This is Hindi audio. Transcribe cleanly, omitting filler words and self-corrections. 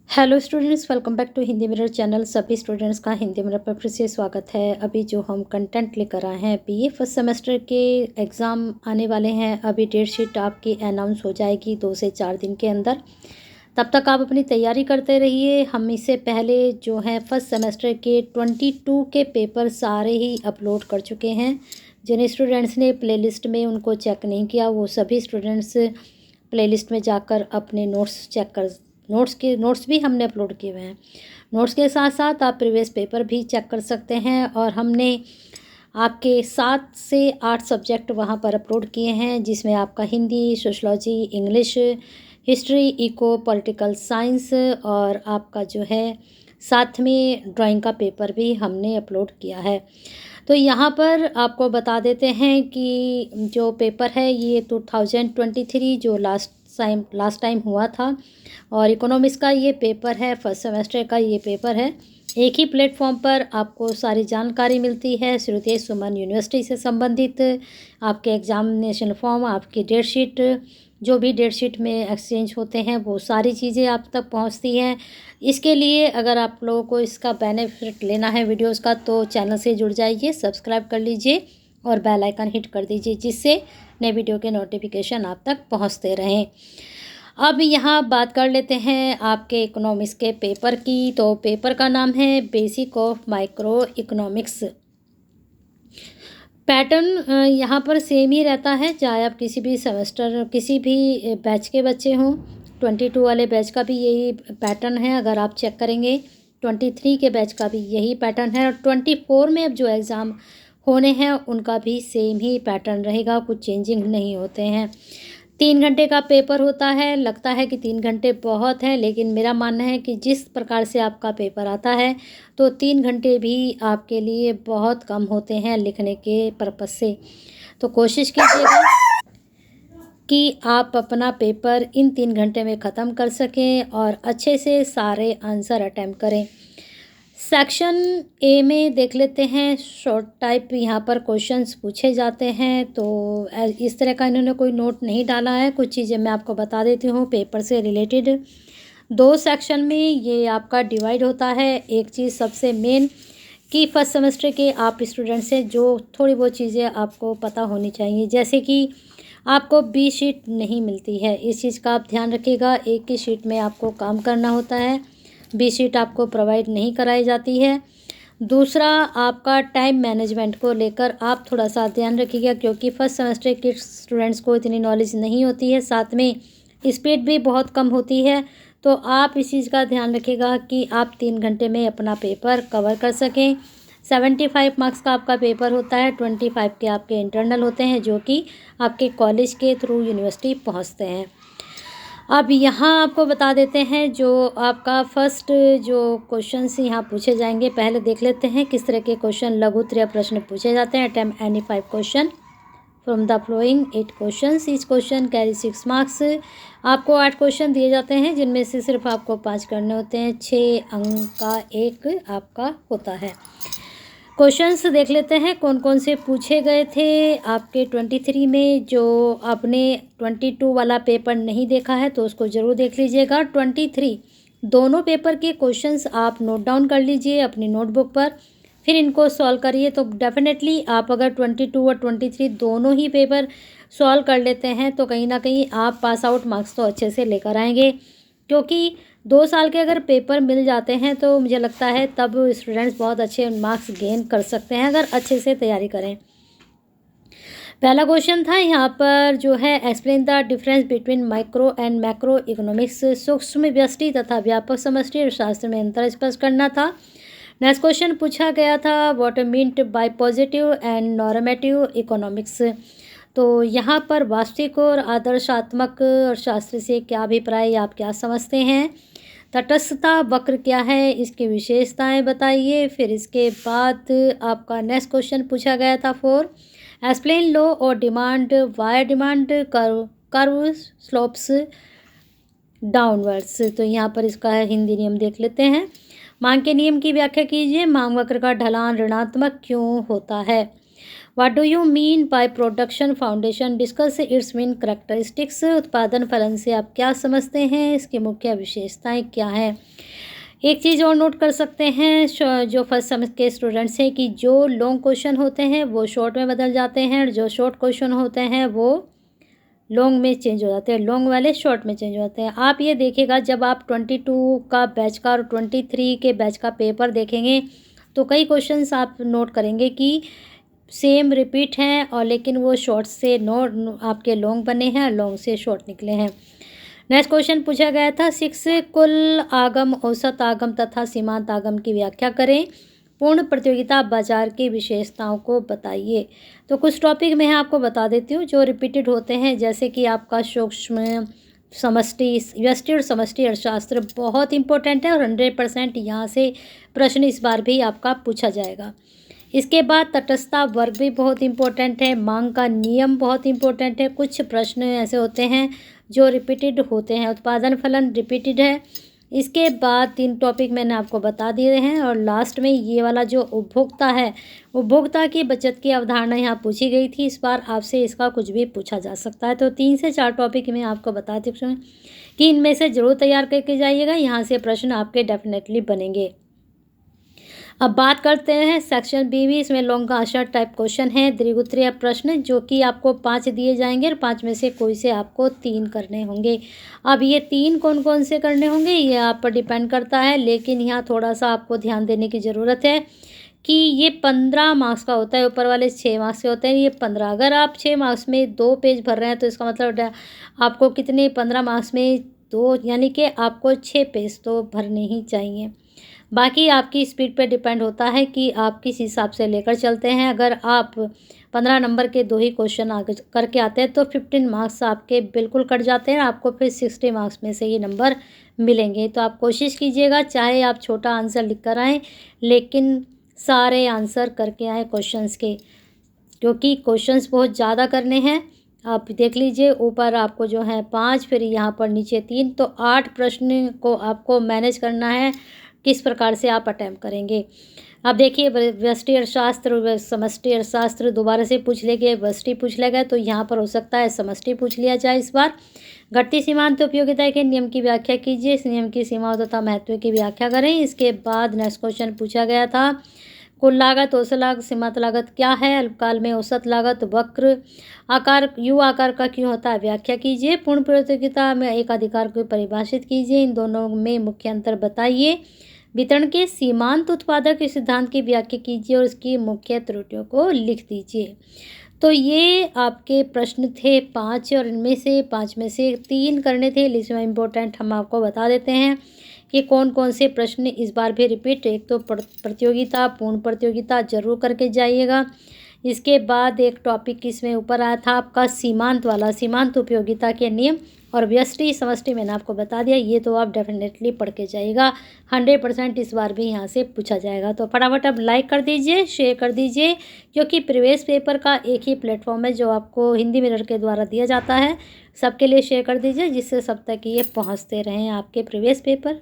Hello students, welcome back to Hindi Mirror channel. सभी स्टूडेंट्स का हिंदी मिरर पर फिर से स्वागत है। अभी जो हम कंटेंट लेकर आए हैं, बीए फर्स्ट सेमेस्टर के एग्ज़ाम आने वाले हैं। अभी डेट शीट आपकी अनाउंस हो जाएगी 2 से 4 दिन के अंदर। तब तक आप अपनी तैयारी करते रहिए। हम इससे पहले जो है फर्स्ट सेमेस्टर के 22 के पेपर सारे ही अपलोड कर चुके हैं। जिन स्टूडेंट्स ने प्लेलिस्ट में उनको चेक नहीं किया, वो सभी स्टूडेंट्स प्लेलिस्ट में जाकर अपने नोट्स चेक कर नोट्स भी हमने अपलोड किए हुए हैं। नोट्स के साथ साथ आप प्रीवियस पेपर भी चेक कर सकते हैं। और हमने आपके 7 से 8 सब्जेक्ट वहाँ पर अपलोड किए हैं, जिसमें आपका Hindi, sociology, English, history, eco, political science और आपका जो है साथ में ड्राइंग का पेपर भी हमने अपलोड किया है। तो यहाँ पर आपको बता देते हैं कि जो पेपर है ये 2023 जो लास्ट टाइम हुआ था, और इकोनॉमिक्स का ये पेपर है, फर्स्ट सेमेस्टर का ये पेपर है। एक ही प्लेटफॉर्म पर आपको सारी जानकारी मिलती है। श्रुति सुमन यूनिवर्सिटी से संबंधित आपके एग्जामिनेशन फॉर्म, आपकी डेट शीट, जो भी डेट शीट में एक्सचेंज होते हैं, वो सारी चीज़ें आप तक पहुंचती हैं। इसके लिए अगर आप लोगों को इसका बेनिफिट लेना है वीडियोस का, तो चैनल से जुड़ जाइए, सब्सक्राइब कर लीजिए और बेल आइकन हिट कर दीजिए, जिससे नए वीडियो के नोटिफिकेशन आप तक पहुंचते रहें। अब यहाँ बात कर लेते हैं आपके इकोनॉमिक्स के पेपर की। तो पेपर का नाम है basic of micro economics. Pattern यहाँ पर सेम ही रहता है, चाहे आप किसी भी सेमेस्टर, किसी भी बैच के बच्चे हों। 22 वाले बैच का भी यही पैटर्न है। अगर आप चेक करेंगे 23 के बैच का भी यही पैटर्न है, और 24 में अब जो एग्ज़ाम होने हैं उनका भी सेम ही पैटर्न रहेगा, कुछ चेंजिंग नहीं होते हैं। 3 घंटे का पेपर होता है। लगता है कि 3 घंटे बहुत है, लेकिन मेरा मानना है कि जिस प्रकार से आपका पेपर आता है, तो 3 घंटे भी आपके लिए बहुत कम होते हैं लिखने के पर्पज़ से। तो कोशिश कीजिएगा कि आप अपना पेपर इन 3 घंटे में ख़त्म कर सकें और अच्छे से सारे आंसर अटैम्प्ट करें। सेक्शन ए में देख लेते हैं। शॉर्ट टाइप यहाँ पर क्वेश्चंस पूछे जाते हैं। तो इस तरह का इन्होंने कोई नोट नहीं डाला है। कुछ चीज़ें मैं आपको बता देती हूँ पेपर से रिलेटेड। 2 सेक्शन में ये आपका डिवाइड होता है। एक चीज़ सबसे मेन कि फर्स्ट सेमेस्टर के आप स्टूडेंट से जो थोड़ी बहुत चीज़ें आपको पता होनी चाहिए, जैसे कि आपको बी शीट नहीं मिलती है। इस चीज़ का आप ध्यान रखिएगा। एक ही शीट में आपको काम करना होता है, बी शीट आपको प्रोवाइड नहीं कराई जाती है। दूसरा, आपका टाइम मैनेजमेंट को लेकर आप थोड़ा सा ध्यान रखिएगा, क्योंकि फर्स्ट सेमेस्टर के स्टूडेंट्स को इतनी नॉलेज नहीं होती है, साथ में स्पीड भी बहुत कम होती है। तो आप इस चीज़ का ध्यान रखिएगा कि आप 3 घंटे में अपना पेपर कवर कर सकें। 75 मार्क्स का आपका पेपर होता है, 25 के आपके इंटरनल होते हैं, जो कि आपके कॉलेज के थ्रू यूनिवर्सिटी पहुंचते हैं। अब यहाँ आपको बता देते हैं जो आपका फर्स्ट जो क्वेश्चंस यहाँ पूछे जाएंगे। पहले देख लेते हैं किस तरह के क्वेश्चन, लघु उत्तरीय प्रश्न पूछे जाते हैं। Attempt any 5 question from the flowing 8 questions. Each question carry 6 marks. आपको 8 क्वेश्चन दिए जाते हैं, जिनमें से सिर्फ आपको 5 करने होते हैं। 6 अंक का एक आपका होता है। क्वेश्चंस देख लेते हैं कौन कौन से पूछे गए थे आपके 23 में। जो आपने 22 वाला पेपर नहीं देखा है तो उसको ज़रूर देख लीजिएगा। 23 दोनों पेपर के क्वेश्चंस आप नोट डाउन कर लीजिए अपनी नोटबुक पर, फिर इनको सॉल्व करिए। तो डेफिनेटली आप अगर 22 और 23 दोनों ही पेपर सॉल्व कर लेते हैं, तो कहीं ना कहीं आप पास आउट मार्क्स तो अच्छे से लेकर आएंगे। क्योंकि 2 साल के अगर पेपर मिल जाते हैं, तो मुझे लगता है तब स्टूडेंट्स बहुत अच्छे मार्क्स गेन कर सकते हैं, अगर अच्छे से तैयारी करें। पहला क्वेश्चन था यहाँ पर जो है, explain the difference between micro and macro economics. सूक्ष्म व्यष्टि तथा व्यापक समष्टि अर्थशास्त्र में अंतर स्पष्ट करना था। नेक्स्ट क्वेश्चन पूछा गया था, what meant bye positive and normative economics. तो यहाँ पर वास्तविक और आदर्शात्मक अर्थशास्त्र से क्या अभिप्राय, आप क्या समझते हैं। तटस्थता वक्र क्या है, इसकी विशेषताएं बताइए। फिर इसके बाद आपका नेक्स्ट क्वेश्चन पूछा गया था 4, एक्सप्लेन लो और demand, why demand curve slopes downwards. तो यहाँ पर इसका है हिंदी नियम देख लेते हैं। मांग के नियम की व्याख्या कीजिए। मांग वक्र का ढलान ऋणात्मक क्यों होता है। What do you mean by production foundation, discuss it's main characteristics. उत्पादन फलन से आप क्या समझते हैं, इसकी मुख्य विशेषताएं क्या हैं। एक चीज़ और नोट कर सकते हैं जो फर्स्ट सेमेस्टर के स्टूडेंट्स हैं कि जो लॉन्ग क्वेश्चन होते हैं वो शॉर्ट में बदल जाते हैं और जो शॉर्ट क्वेश्चन होते हैं वो लॉन्ग में चेंज हो जाते हैं, लॉन्ग वाले शॉर्ट में चेंज हो जाते हैं। आप ये देखिएगा जब आप 22 का बैच का और 23 के बैच का पेपर देखेंगे तो कई क्वेश्चंस आप नोट करेंगे कि सेम रिपीट हैं और लेकिन वो शॉर्ट से आपके लॉन्ग बने हैं और लॉन्ग से शॉर्ट निकले हैं। नेक्स्ट क्वेश्चन पूछा गया था 6 कुल आगम, औसत आगम तथा सीमांत आगम की व्याख्या करें। पूर्ण प्रतियोगिता बाजार की विशेषताओं को बताइए। तो कुछ टॉपिक मैं आपको बता देती हूँ जो रिपीटेड होते हैं, जैसे कि आपका सूक्ष्म समष्टि, व्यष्टि और समष्टि अर्थशास्त्र बहुत इंपॉर्टेंट है और 100% यहाँ से प्रश्न इस बार भी आपका पूछा जाएगा। इसके बाद तटस्थता वर्ग भी बहुत इंपॉर्टेंट है, मांग का नियम बहुत इंपॉर्टेंट है। कुछ प्रश्न ऐसे होते हैं जो रिपीटेड होते हैं, उत्पादन फलन रिपीटेड है। इसके बाद 3 टॉपिक मैंने आपको बता दिए हैं और लास्ट में ये वाला जो उपभोक्ता है, उपभोक्ता की बचत की अवधारणा यहाँ पूछी गई थी। इस बार आपसे इसका कुछ भी पूछा जा सकता है। तो 3 से 4 टॉपिक मैं आपको बता देती हूँ कि इनमें से ज़रूर तैयार करके जाइएगा, यहाँ से प्रश्न आपके डेफिनेटली बनेंगे। अब बात करते हैं सेक्शन बी भी, इसमें लॉन्ग आंसर टाइप क्वेश्चन है, दीर्घोत्तरीय प्रश्न जो कि आपको 5 दिए जाएंगे और 5 में से कोई से आपको 3 करने होंगे। अब ये 3 कौन कौन से करने होंगे ये आप पर डिपेंड करता है, लेकिन यहाँ थोड़ा सा आपको ध्यान देने की ज़रूरत है कि ये 15 मार्क्स का होता है, ऊपर वाले 6 मार्क्स के होते हैं, ये 15। अगर आप 6 मार्क्स में 2 पेज भर रहे हैं तो इसका मतलब आपको कितने 15 मार्क्स में 2 यानी कि आपको 6 पेज तो भरने ही चाहिए। बाकी आपकी स्पीड पे डिपेंड होता है कि आप किस हिसाब से लेकर चलते हैं। अगर आप 15 नंबर के 2 ही क्वेश्चन आगे करके आते हैं तो 15 मार्क्स आपके बिल्कुल कट जाते हैं, आपको फिर 60 मार्क्स में से ये नंबर मिलेंगे। तो आप कोशिश कीजिएगा चाहे आप छोटा आंसर लिख कर आएँ लेकिन सारे आंसर करके आएँ क्वेश्चंस के, क्योंकि क्वेश्चंस बहुत ज़्यादा करने हैं। आप देख लीजिए ऊपर आपको जो है 5, फिर यहाँ पर नीचे 3, तो 8 प्रश्न को आपको मैनेज करना है, किस प्रकार से आप अटैम्प्ट करेंगे। अब देखिए व्यष्टि अर्थशास्त्र, समष्टि अर्थशास्त्र दोबारा से पूछ लेंगे, व्यष्टि पूछ लेगा तो यहाँ पर हो सकता है समष्टि पूछ लिया जाए इस बार। घटती सीमांत उपयोगिता के नियम की व्याख्या कीजिए, इस नियम की सीमाओं तथा महत्व की व्याख्या करें। इसके बाद नेक्स्ट क्वेश्चन पूछा गया था कुल लागत, औसत लागत, सीमांत लागत क्या है, अल्पकाल में औसत लागत, वक्र आकार यू आकार का क्यों होता है व्याख्या कीजिए, पूर्ण प्रतियोगिता में एक अधिकार को परिभाषित कीजिए, इन दोनों में मुख्य अंतर बताइए, वितरण के सीमांत उत्पादक के सिद्धांत की व्याख्या कीजिए और इसकी मुख्य त्रुटियों को लिख दीजिए। तो ये आपके प्रश्न थे 5 और इनमें से 5 में से 3 करने थे। लिस्ट में इम्पोर्टेंट हम आपको बता देते हैं कि कौन कौन से प्रश्न इस बार भी रिपीट। एक तो प्रतियोगिता, पूर्ण प्रतियोगिता जरूर करके जाइएगा। इसके बाद एक टॉपिक इसमें ऊपर आया था आपका सीमांत वाला, सीमांत उपयोगिता के नियम, और व्यष्टि समष्टि मैंने आपको बता दिया, ये तो आप डेफिनेटली पढ़ के जाइएगा। 100% इस बार भी यहाँ से पूछा जाएगा। तो फटाफट आप लाइक कर दीजिए, शेयर कर दीजिए, क्योंकि प्रीवियस पेपर का एक ही प्लेटफॉर्म है जो आपको हिंदी मिरर के द्वारा दिया जाता है। सबके लिए शेयर कर दीजिए जिससे सब तक ये पहुँचते रहें आपके प्रीवियस पेपर।